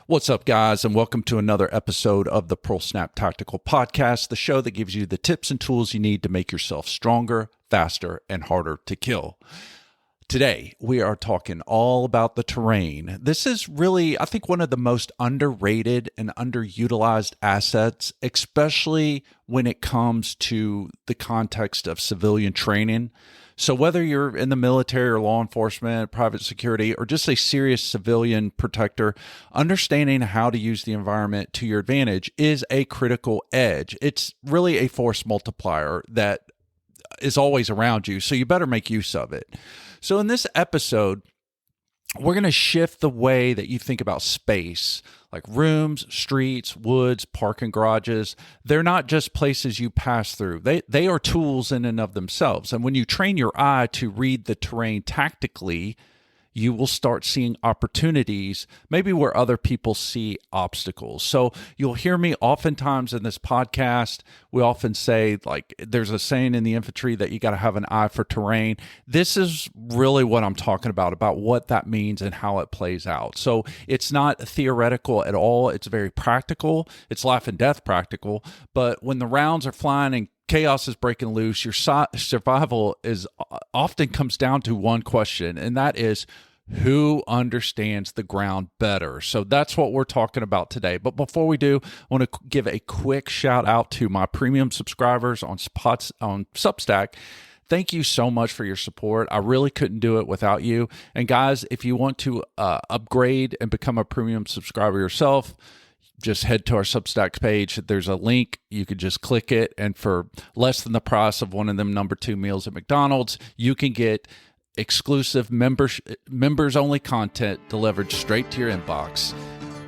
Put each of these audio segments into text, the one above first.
What's up, guys, and welcome to another episode of the Pearl Snap Tactical Podcast, the show that gives you the tips and tools you need to make yourself stronger, faster, and harder to kill. Today, we are talking all about the terrain. This is really, I think, one of the most underrated and underutilized assets, especially when it comes to the context of civilian training. So whether you're in the military or law enforcement, private security, or just a serious civilian protector, understanding how to use the environment to your advantage is a critical edge. It's really a force multiplier that is always around you, so you better make use of it. So in this episode, we're going to shift the way that you think about space, like rooms, streets, woods, parking garages. They're not just places you pass through. They are tools in and of themselves. And when you train your eye to read the terrain tactically, you will start seeing opportunities, maybe where other people see obstacles. So you'll hear me oftentimes in this podcast, we often say, like, there's a saying in the infantry that you got to have an eye for terrain. This is really what I'm talking about what that means and how it plays out. So it's not theoretical at all. It's very practical. It's life and death practical. But when the rounds are flying and chaos is breaking loose, your survival is often comes down to one question, and that is, who understands the ground better? So that's what we're talking about today. But before we do, I want to give a quick shout out to my premium subscribers on Substack. Thank you so much for your support. I really couldn't do it without you. And guys, if you want to upgrade and become a premium subscriber yourself, just head to our Substack page. There's a link. You could just click it. And for less than the price of one of them number 2 meals at McDonald's, you can get exclusive members-only content delivered straight to your inbox,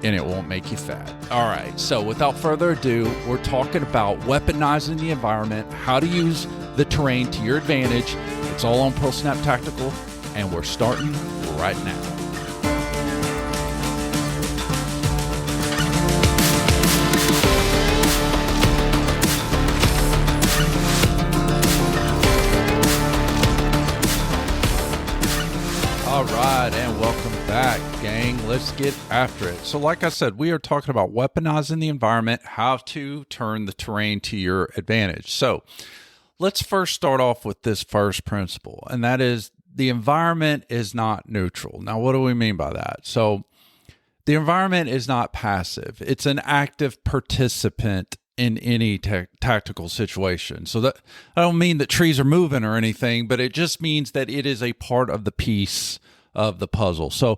and it won't make you fat. All right, so without further ado, we're talking about weaponizing the environment, how to use the terrain to your advantage. It's all on Pearl Snap Tactical, and we're starting right now. All right, and welcome back, gang. Let's get after it. So like I said, we are talking about weaponizing the environment, how to turn the terrain to your advantage. So let's first start off with this first principle, and that is the environment is not neutral. Now, what do we mean by that? So the environment is not passive. It's an active participant in any tactical situation. So that I don't mean that trees are moving or anything, but it just means that it is a part of the piece of the puzzle. So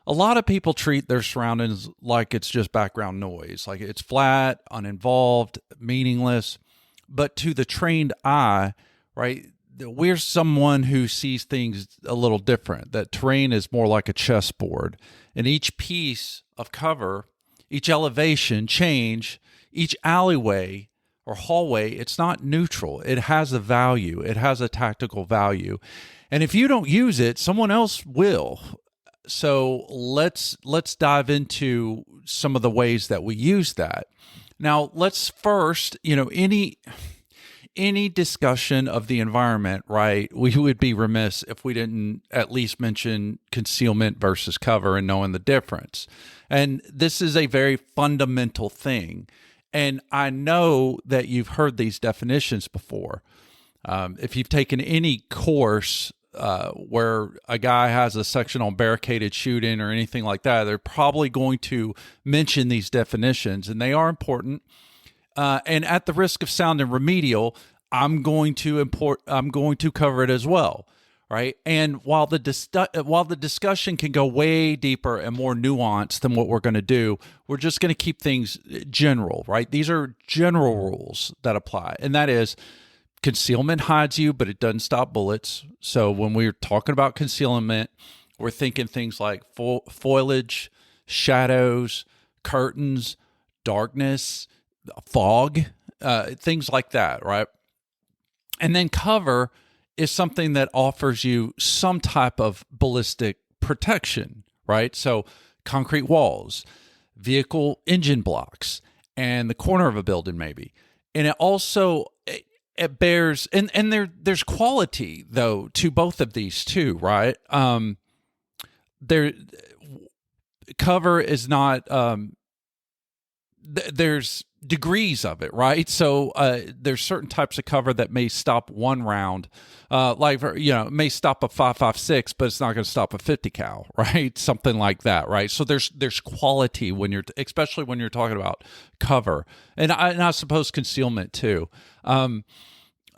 a lot of people treat their surroundings like it's just background noise, like it's flat, uninvolved, meaningless. But to the trained eye, right, we're someone who sees things a little different. That terrain is more like a chessboard, and each piece of cover, each elevation change, each alleyway or hallway, it's not neutral. It has a value. It has a tactical value. And if you don't use it, someone else will. So let's dive into some of the ways that we use that. Now, let's first, any discussion of the environment, right? We would be remiss if we didn't at least mention concealment versus cover and knowing the difference. And this is a very fundamental thing. And I know that you've heard these definitions before. If you've taken any course where a guy has a section on barricaded shooting or anything like that, they're probably going to mention these definitions, and they are important. And at the risk of sounding remedial, I'm going to cover it as well. Right. And while the discussion can go way deeper and more nuanced than what we're going to do, we're just going to keep things general. Right. These are general rules that apply. And that is, concealment hides you, but it doesn't stop bullets. So when we're talking about concealment, we're thinking things like foliage, shadows, curtains, darkness, fog, things like that. Right. And then cover is something that offers you some type of ballistic protection, right? So concrete walls, vehicle engine blocks, and the corner of a building maybe. And it also, it bears, and there's quality though to both of these too, right? cover is not, there's degrees of it, right? So there's certain types of cover that may stop one round, it may stop a 5.56, but it's not going to stop a 50 cal, right? Something like that, right? So there's quality when especially when you're talking about cover, and I suppose concealment too.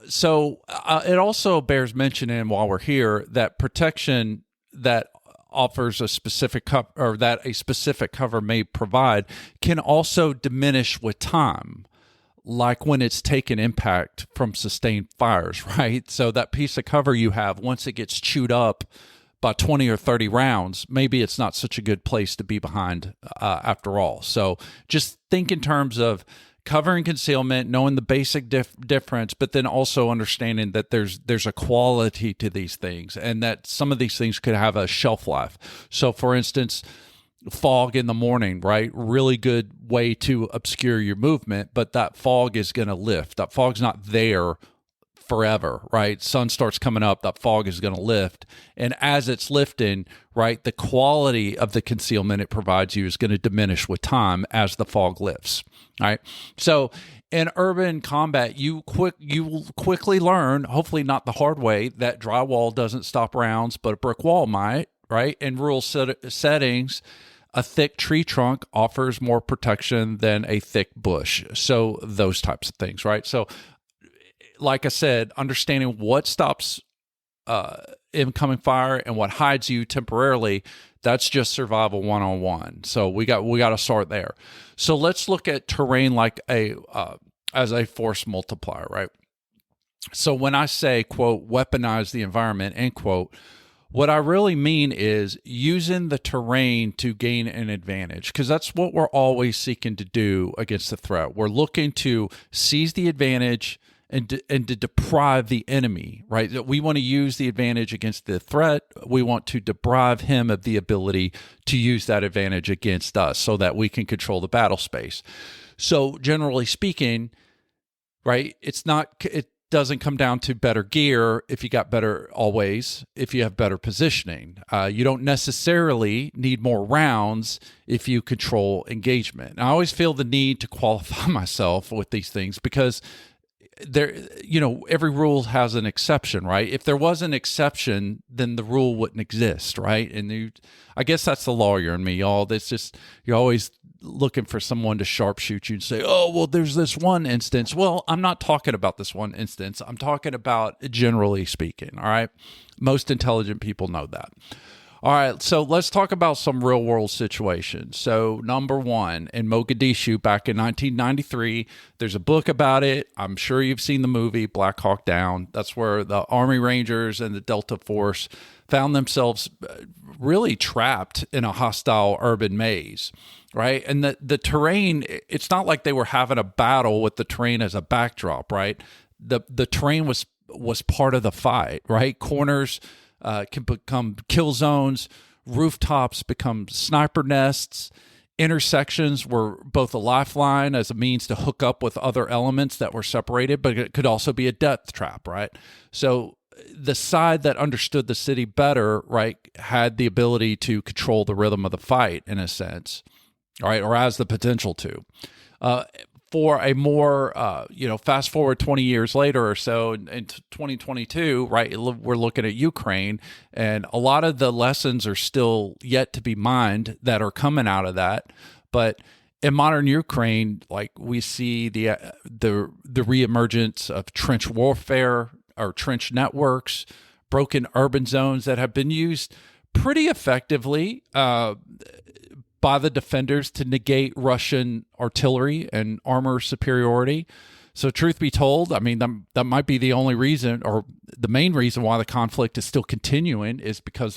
So it also bears mentioning while we're here that protection that offers a specific cover, or that a specific cover may provide, can also diminish with time, like when it's taken impact from sustained fires, right? So that piece of cover you have, once it gets chewed up by 20 or 30 rounds, maybe it's not such a good place to be behind after all. So just think in terms of cover and concealment, knowing the basic difference, but then also understanding that there's a quality to these things, and that some of these things could have a shelf life. So for instance, fog in the morning, right? Really good way to obscure your movement, but that fog is going to lift. That fog's not there forever, right? Sun starts coming up, that fog is going to lift. And as it's lifting, right, the quality of the concealment it provides you is going to diminish with time as the fog lifts, right? So in urban combat, you will quickly learn, hopefully not the hard way, that drywall doesn't stop rounds, but a brick wall might, right? In rural settings, a thick tree trunk offers more protection than a thick bush. So those types of things, right? So like I said, understanding what stops incoming fire and what hides you temporarily, that's just survival 101. So we got to start there. So let's look at terrain like as a force multiplier, right? So when I say, quote, weaponize the environment, end quote, what I really mean is using the terrain to gain an advantage, because that's what we're always seeking to do against the threat. We're looking to seize the advantage and to deprive the enemy, right? We want to use the advantage against the threat. We want to deprive him of the ability to use that advantage against us so that we can control the battle space. So generally speaking, right, it doesn't come down to better gear if you got better always, if you have better positioning. You don't necessarily need more rounds if you control engagement. And I always feel the need to qualify myself with these things because every rule has an exception, right? If there was an exception, then the rule wouldn't exist, right? And I guess that's the lawyer in me, y'all. That's just, you're always looking for someone to sharpshoot you and say, oh, well, there's this one instance. Well, I'm not talking about this one instance. I'm talking about generally speaking, all right? Most intelligent people know that. All right, so let's talk about some real-world situations. So number one, in Mogadishu back in 1993, there's a book about it. I'm sure you've seen the movie Black Hawk Down. That's where the Army Rangers and the Delta Force found themselves really trapped in a hostile urban maze, right? And the terrain, it's not like they were having a battle with the terrain as a backdrop, right? The terrain was part of the fight, right? Corners can become kill zones, rooftops become sniper nests, intersections were both a lifeline as a means to hook up with other elements that were separated, but it could also be a death trap, right? So the side that understood the city better, right, had the ability to control the rhythm of the fight in a sense, right, or has the potential to. For a more, fast forward 20 years later or so in 2022, right, we're looking at Ukraine, and a lot of the lessons are still yet to be mined that are coming out of that. But in modern Ukraine, like we see the reemergence of trench warfare or trench networks, broken urban zones that have been used pretty effectively by the defenders to negate Russian artillery and armor superiority. So truth be told, I mean, that might be the only reason, or the main reason why the conflict is still continuing, is because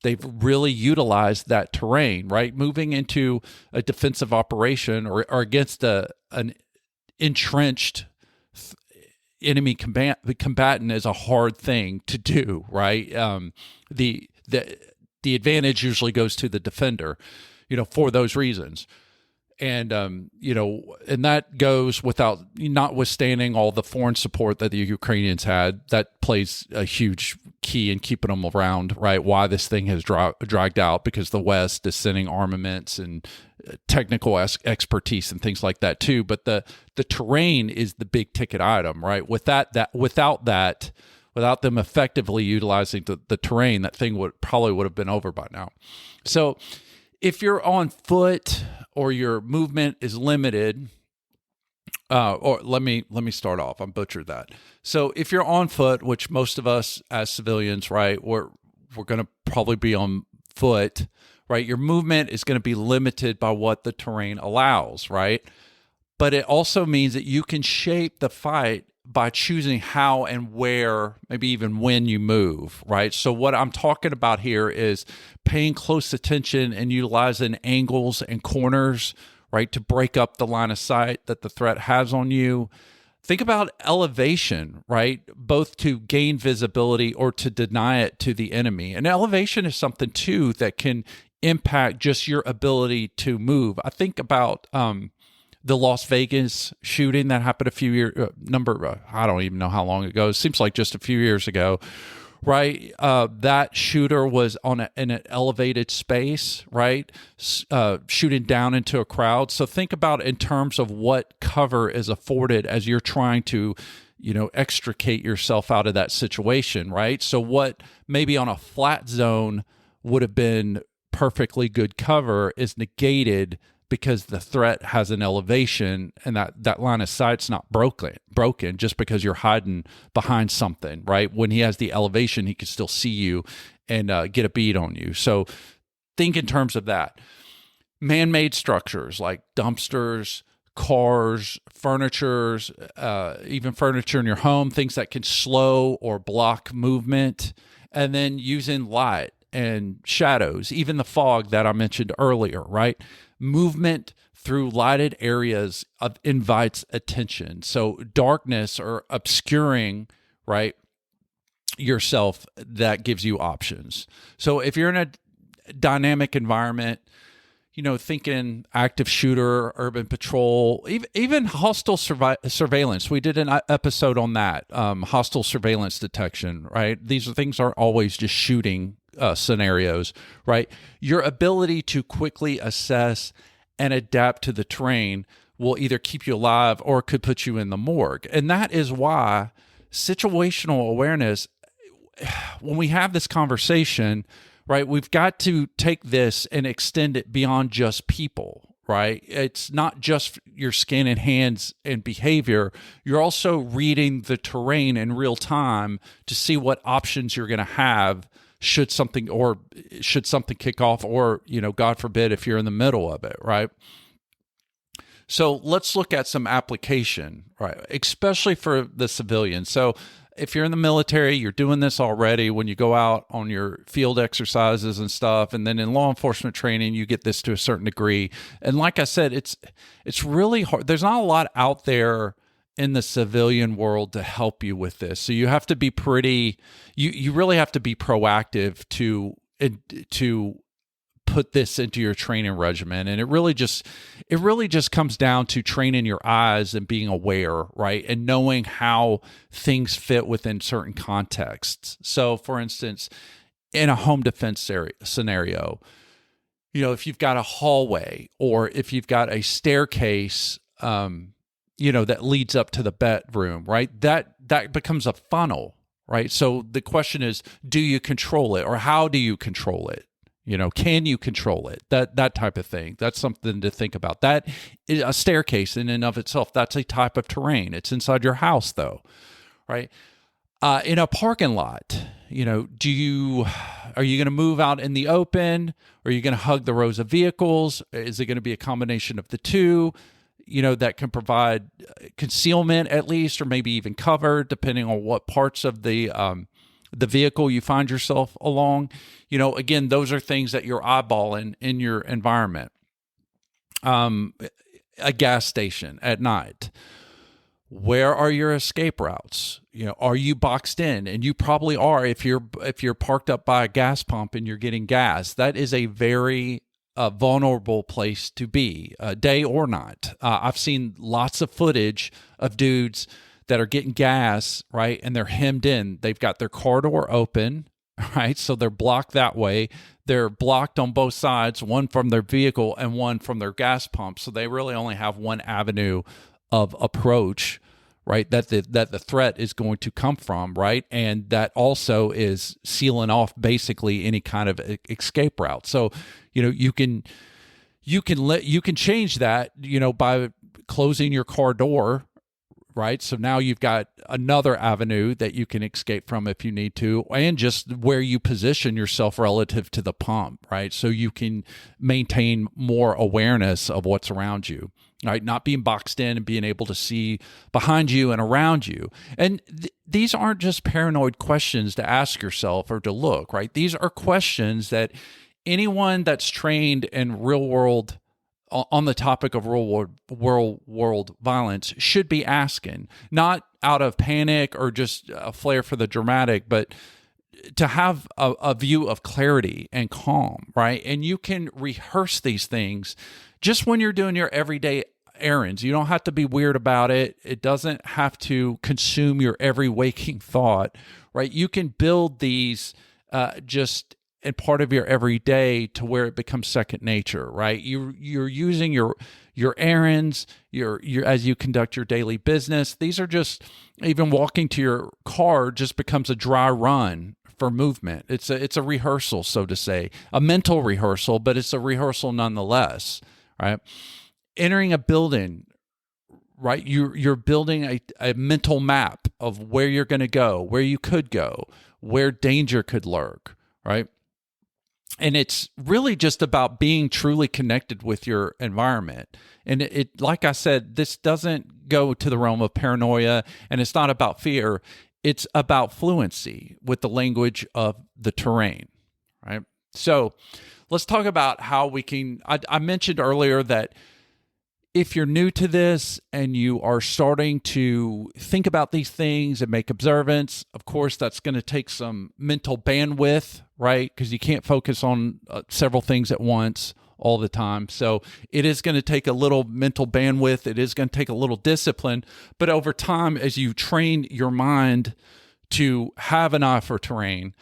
they've really utilized that terrain, right? Moving into a defensive operation or against an entrenched enemy combatant is a hard thing to do, right? The advantage usually goes to the defender, for those reasons. And, and that goes without, notwithstanding all the foreign support that the Ukrainians had, that plays a huge key in keeping them around, right? Why this thing has dragged out, because the West is sending armaments and technical expertise and things like that too. But the terrain is the big ticket item, right? Without them effectively utilizing the terrain, that thing would have been over by now. So if you're on foot or your movement is limited, or let me start off. I butchered that. So if you're on foot, which most of us as civilians, right, we're going to probably be on foot, right? Your movement is going to be limited by what the terrain allows, right? But it also means that you can shape the fight by choosing how and where, maybe even when you move, right? So what I'm talking about here is paying close attention and utilizing angles and corners, right, to break up the line of sight that the threat has on you. Think about elevation, right, both to gain visibility or to deny it to the enemy. And elevation is something, too, that can impact just your ability to move. I think about the Las Vegas shooting that happened a few years, I don't even know how long ago. It seems like just a few years ago, right? That shooter was in an elevated space, right? Shooting down into a crowd. So think about in terms of what cover is afforded as you're trying to, extricate yourself out of that situation, right? So what maybe on a flat zone would have been perfectly good cover is negated because the threat has an elevation, and that line of sight's not broken just because you're hiding behind something, right? When he has the elevation, he can still see you and get a bead on you. So think in terms of that. Man-made structures like dumpsters, cars, furnitures, even furniture in your home, things that can slow or block movement, and then using light and shadows, even the fog that I mentioned earlier, right? Movement through lighted areas invites attention. So darkness or obscuring, right, yourself, that gives you options. So if you're in a dynamic environment, thinking active shooter, urban patrol, even hostile surveillance. We did an episode on that, hostile surveillance detection, right? These things aren't always just shooting scenarios, right? Your ability to quickly assess and adapt to the terrain will either keep you alive or could put you in the morgue. And that is why situational awareness, when we have this conversation, right, we've got to take this and extend it beyond just people, right? It's not just your skin and hands and behavior. You're also reading the terrain in real time to see what options you're going to have should something kick off, or, God forbid, if you're in the middle of it, right? So let's look at some application, right? Especially for the civilian. So if you're in the military, you're doing this already when you go out on your field exercises and stuff. And then in law enforcement training, you get this to a certain degree. And like I said, it's really hard. There's not a lot out there in the civilian world to help you with this. So you have to be you really have to be proactive to put this into your training regimen. And it really just comes down to training your eyes and being aware, right? And knowing how things fit within certain contexts. So for instance, in a home defense scenario, if you've got a hallway or if you've got a staircase, that leads up to the bedroom, right? That becomes a funnel, right? So the question is, do you control it, or how do you control it? Can you control it? That type of thing. That's something to think about. That is a staircase in and of itself. That's a type of terrain. It's inside your house, though, right? In a parking lot, are you going to move out in the open? Or are you going to hug the rows of vehicles? Is it going to be a combination of the two? That can provide concealment at least, or maybe even cover, depending on what parts of the vehicle you find yourself along. Again, those are things that you're eyeballing in your environment. A gas station at night. Where are your escape routes? Are you boxed in? And you probably are if you're parked up by a gas pump and you're getting gas. That is a very a vulnerable place to be, day or night. I've seen lots of footage of dudes that are getting gas, right? And they're hemmed in. They've got their car door open, right? So they're blocked that way. They're blocked on both sides, one from their vehicle and one from their gas pump. So they really only have one avenue of approach, right? That the threat is going to come from, right? And that also is sealing off basically any kind of escape route. So, you can change that, by closing your car door, right? So now you've got another avenue that you can escape from if you need to, and just where you position yourself relative to the pump, right? So you can maintain more awareness of what's around you, right? Not being boxed in and being able to see behind you and around you. And these aren't just paranoid questions to ask yourself or to look, right? These are questions that anyone that's trained in real world on the topic of real world violence should be asking, not out of panic or just a flair for the dramatic, but to have a view of clarity and calm, right? And you can rehearse these things just when you're doing your everyday errands. You don't have to be weird about it. It doesn't have to consume your every waking thought, right? You can build these just and part of your everyday to where it becomes second nature, right? You're using your errands, your as you conduct your daily business. These are just, even walking to your car just becomes a dry run for movement. It's a rehearsal, so to say, a mental rehearsal, but it's a rehearsal nonetheless, right? Entering a building, right? You're building a mental map of where you're going to go, where you could go, where danger could lurk, right? And it's really just about being truly connected with your environment. And it, like I said, this doesn't go to the realm of paranoia, and it's not about fear. It's about fluency with the language of the terrain, right? So let's talk about how we can, I mentioned earlier that if you're new to this and you are starting to think about these things and make observance, of course, that's going to take some mental bandwidth, right? Because you can't focus on several things at once all the time. So it is going to take a little mental bandwidth. It is going to take a little discipline. But over time, as you train your mind to have an eye for terrain,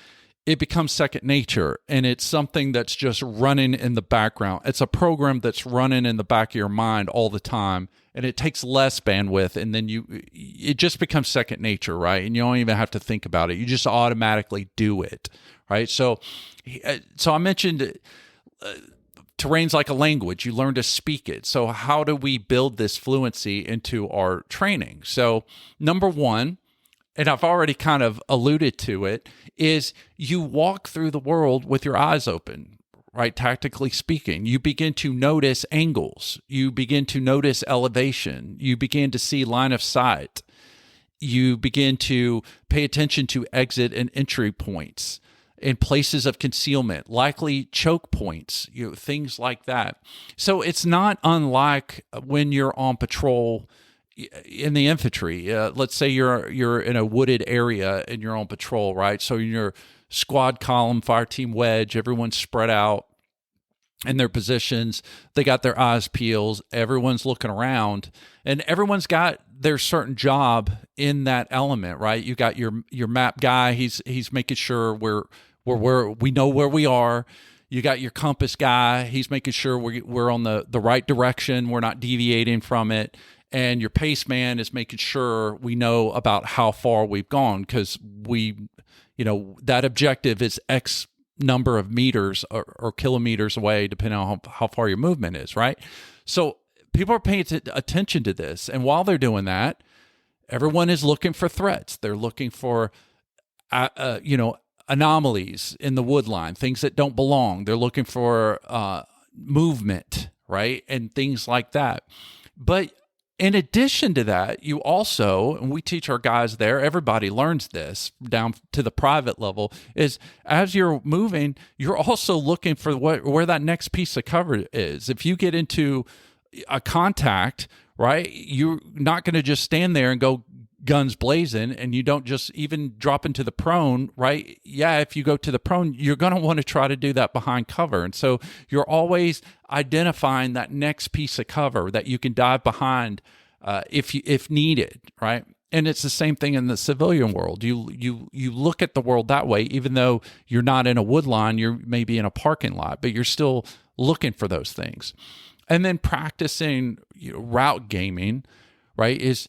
it becomes second nature, and it's something that's just running in the background. It's a program that's running in the back of your mind all the time, and it takes less bandwidth, and then it just becomes second nature, right? And you don't even have to think about it. You just automatically do it, right? So I mentioned terrain's like a language. You learn to speak it. So how do we build this fluency into our training? So number one, and I've already kind of alluded to it, is you walk through the world with your eyes open, right? Tactically speaking, you begin to notice angles. You begin to notice elevation. You begin to see line of sight. You begin to pay attention to exit and entry points in places of concealment, likely choke points, things like that. So it's not unlike when you're on patrol in the infantry. Let's say you're in a wooded area and you're on patrol, right? So in your squad column, fire team wedge, everyone's spread out in their positions. They got their eyes peeled. Everyone's looking around, and everyone's got their certain job in that element, right? You got your map guy. He's making sure we know where we are. You got your compass guy. He's making sure we're on the right direction. We're not deviating from it. And your pace man is making sure we know about how far we've gone, because that objective is X number of meters or kilometers away, depending on how far your movement is, right? So people are paying attention to this. And while they're doing that, everyone is looking for threats. They're looking for, anomalies in the wood line, things that don't belong. They're looking for movement, right? And things like that. But in addition to that, you also, and we teach our guys there, everybody learns this down to the private level, is as you're moving, you're also looking for where that next piece of cover is. If you get into a contact, right, you're not going to just stand there and go guns blazing and you don't just even drop into the prone, right? Yeah, if you go to the prone, you're going to want to try to do that behind cover. And so you're always identifying that next piece of cover that you can dive behind if needed, right? And it's the same thing in the civilian world. You look at the world that way, even though you're not in a wood line, you're maybe in a parking lot, but you're still looking for those things. And then practicing route gaming, right, is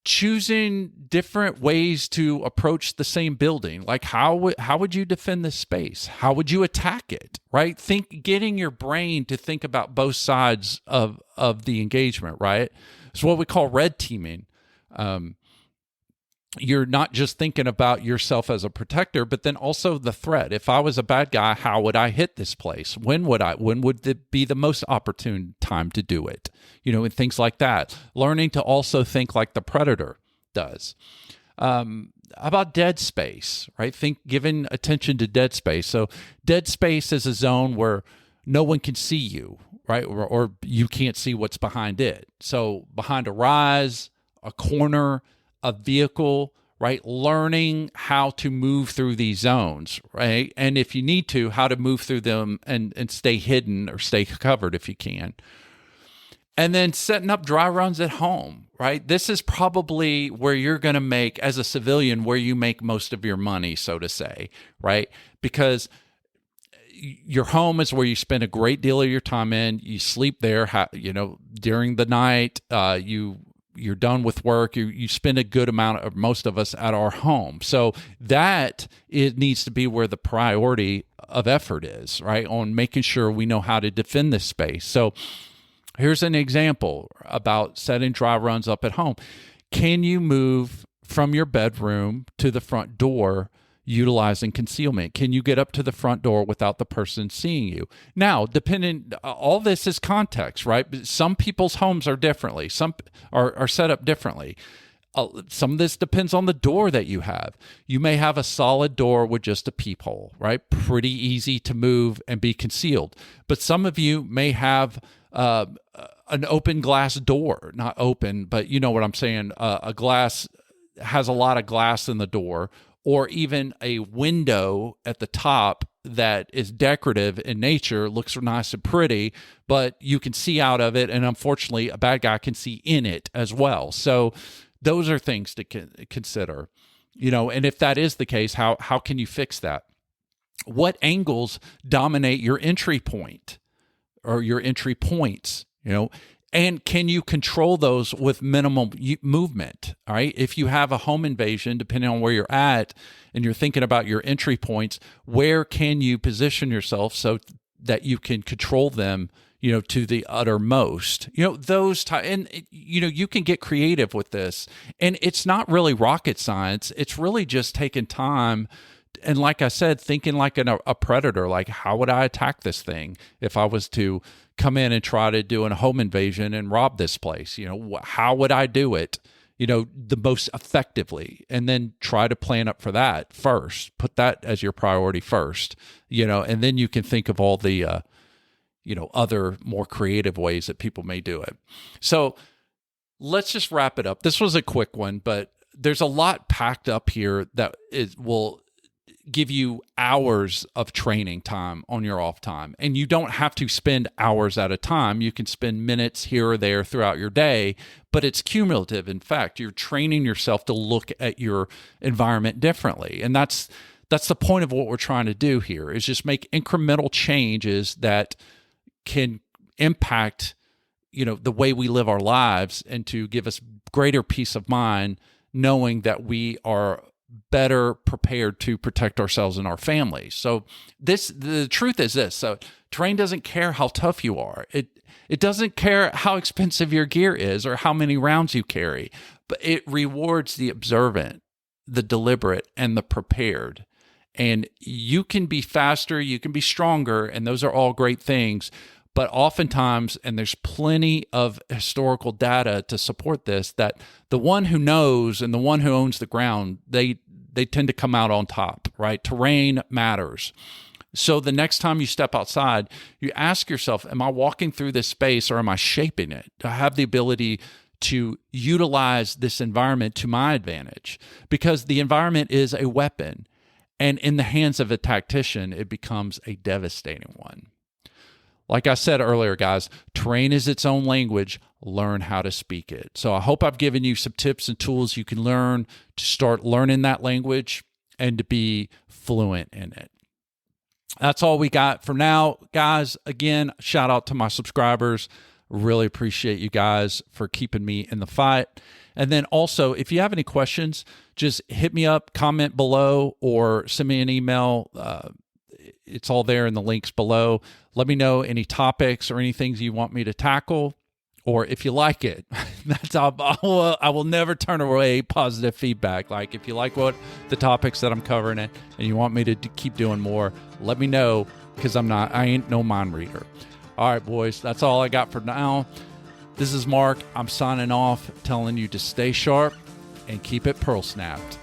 choosing different ways to approach the same building. Like how would you defend this space? How would you attack it, right? Getting your brain to think about both sides of the engagement, right? It's what we call red teaming. You're not just thinking about yourself as a protector, but then also the threat. If I was a bad guy, how would I hit this place? When would it be the most opportune time to do it? And things like that. Learning to also think like the predator does. How about dead space, right? Giving attention to dead space. So dead space is a zone where no one can see you, right? Or you can't see what's behind it. So behind a rise, a corner, a vehicle, right? Learning how to move through these zones, right? And if you need to, how to move through them and stay hidden or stay covered if you can. And then setting up dry runs at home, right? This is probably where you're going to make, as a civilian, where you make most of your money, so to say, right? Because your home is where you spend a great deal of your time in. You sleep there, during the night. You're done with work. You spend a good amount of most of us at our home. So it needs to be where the priority of effort is, right? On making sure we know how to defend this space. So here's an example about setting dry runs up at home. Can you move from your bedroom to the front door utilizing concealment? Can you get up to the front door without the person seeing you? Now, all this is context, right? Some people's homes are differently. Some are set up differently. Some of this depends on the door that you have. You may have a solid door with just a peephole, right? Pretty easy to move and be concealed. But some of you may have an open glass door, not open, but you know what I'm saying. A glass has a lot of glass in the door, or even a window at the top that is decorative in nature, looks nice and pretty, but you can see out of it, and unfortunately, a bad guy can see in it as well. So those are things to consider. And if that is the case, how can you fix that? What angles dominate your entry point or your entry points, and can you control those with minimal movement? All right. If you have a home invasion, depending on where you're at, and you're thinking about your entry points, where can you position yourself so that you can control them, to the uttermost? You can get creative with this, and it's not really rocket science. It's really just taking time. And like I said, thinking like a predator, like how would I attack this thing if I was to come in and try to do a home invasion and rob this place? How would I do it, the most effectively? And then try to plan up for that first. Put that as your priority first, and then you can think of all the, other more creative ways that people may do it. So let's just wrap it up. This was a quick one, but there's a lot packed up here that will give you hours of training time on your off time. And you don't have to spend hours at a time. You can spend minutes here or there throughout your day, but it's cumulative. In fact, you're training yourself to look at your environment differently. And that's the point of what we're trying to do here, is just make incremental changes that can impact, the way we live our lives, and to give us greater peace of mind, knowing that we are better prepared to protect ourselves and our families. So the truth is this. So terrain doesn't care how tough you are. It doesn't care how expensive your gear is or how many rounds you carry, but it rewards the observant, the deliberate, and the prepared. And you can be faster, you can be stronger, and those are all great things. But oftentimes, and there's plenty of historical data to support this, that the one who knows and the one who owns the ground, they tend to come out on top, right? Terrain matters. So the next time you step outside, you ask yourself, am I walking through this space or am I shaping it? Do I have the ability to utilize this environment to my advantage, because the environment is a weapon, and in the hands of a tactician, it becomes a devastating one. Like I said earlier, guys, terrain is its own language. Learn how to speak it. So I hope I've given you some tips and tools you can learn to start learning that language and to be fluent in it. That's all we got for now, guys. Again, shout out to my subscribers. Really appreciate you guys for keeping me in the fight. And then also, if you have any questions, just hit me up, comment below, or send me an email. It's all there in the links below. Let me know any topics or any things you want me to tackle, or if you like it. I will never turn away positive feedback. Like, if you like what the topics that I'm covering and you want me to keep doing more, let me know, because I ain't no mind reader. All right, boys, that's all I got for now. This is Mark. I'm signing off, telling you to stay sharp and keep it pearl snapped.